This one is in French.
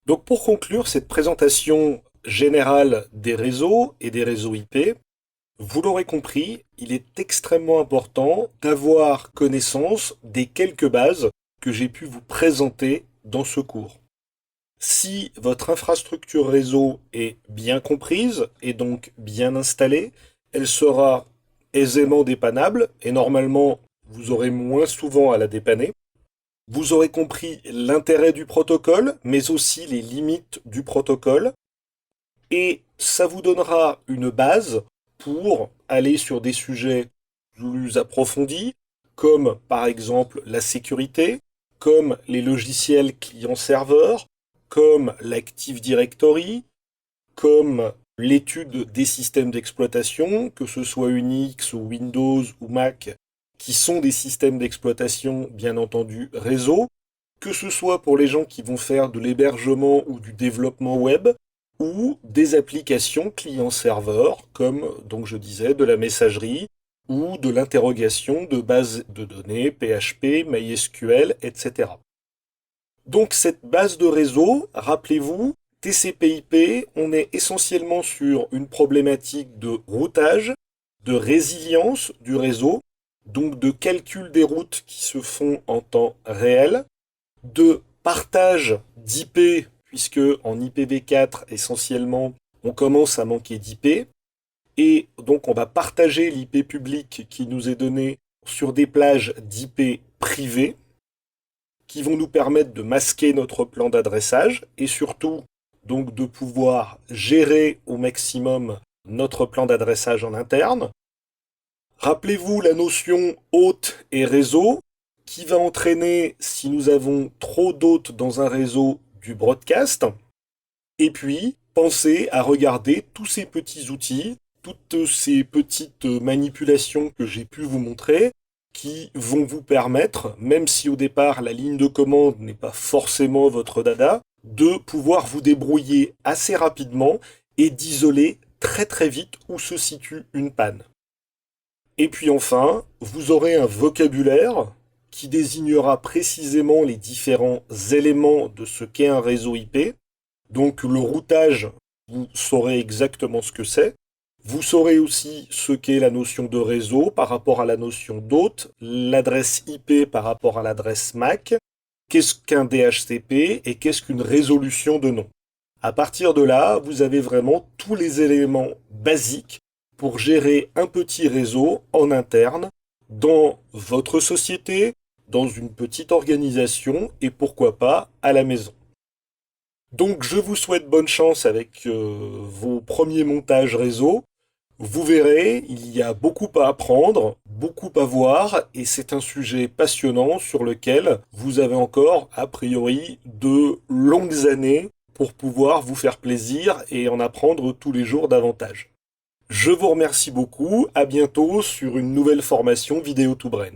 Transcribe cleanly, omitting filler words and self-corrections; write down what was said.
Donc pour conclure cette présentation générale des réseaux et des réseaux IP, vous l'aurez compris, il est extrêmement important d'avoir connaissance des quelques bases que j'ai pu vous présenter dans ce cours. Si votre infrastructure réseau est bien comprise et donc bien installée, elle sera aisément dépannable et normalement vous aurez moins souvent à la dépanner. Vous aurez compris l'intérêt du protocole, mais aussi les limites du protocole, et ça vous donnera une base pour aller sur des sujets plus approfondis, comme par exemple la sécurité, comme les logiciels client-serveur, comme l'Active Directory, comme l'étude des systèmes d'exploitation, que ce soit Unix ou Windows ou Mac, qui sont des systèmes d'exploitation, bien entendu, réseau, que ce soit pour les gens qui vont faire de l'hébergement ou du développement web, ou des applications client-serveur, comme donc je disais, de la messagerie ou de l'interrogation de bases de données, PHP, MySQL, etc. Donc cette base de réseau, rappelez-vous, TCP/IP, on est essentiellement sur une problématique de routage, de résilience du réseau, donc de calcul des routes qui se font en temps réel, de partage d'IP, puisque en IPv4, essentiellement, on commence à manquer d'IP, et donc on va partager l'IP public qui nous est donné sur des plages d'IP privées, qui vont nous permettre de masquer notre plan d'adressage, et surtout, donc de pouvoir gérer au maximum notre plan d'adressage en interne. Rappelez-vous la notion hôte et réseau, qui va entraîner, si nous avons trop d'hôtes dans un réseau, du broadcast. Et puis, pensez à regarder tous ces petits outils, toutes ces petites manipulations que j'ai pu vous montrer, qui vont vous permettre, même si au départ la ligne de commande n'est pas forcément votre dada, de pouvoir vous débrouiller assez rapidement et d'isoler très très vite où se situe une panne. Et puis enfin, vous aurez un vocabulaire qui désignera précisément les différents éléments de ce qu'est un réseau IP. Donc le routage, vous saurez exactement ce que c'est. Vous saurez aussi ce qu'est la notion de réseau par rapport à la notion d'hôte, l'adresse IP par rapport à l'adresse MAC, qu'est-ce qu'un DHCP et qu'est-ce qu'une résolution de nom. À partir de là, vous avez vraiment tous les éléments basiques pour gérer un petit réseau en interne dans votre société, dans une petite organisation et pourquoi pas à la maison. Donc je vous souhaite bonne chance avec vos premiers montages réseau. Vous verrez, il y a beaucoup à apprendre, beaucoup à voir, et c'est un sujet passionnant sur lequel vous avez encore, a priori, de longues années pour pouvoir vous faire plaisir et en apprendre tous les jours davantage. Je vous remercie beaucoup, à bientôt sur une nouvelle formation Vidéo to Brain.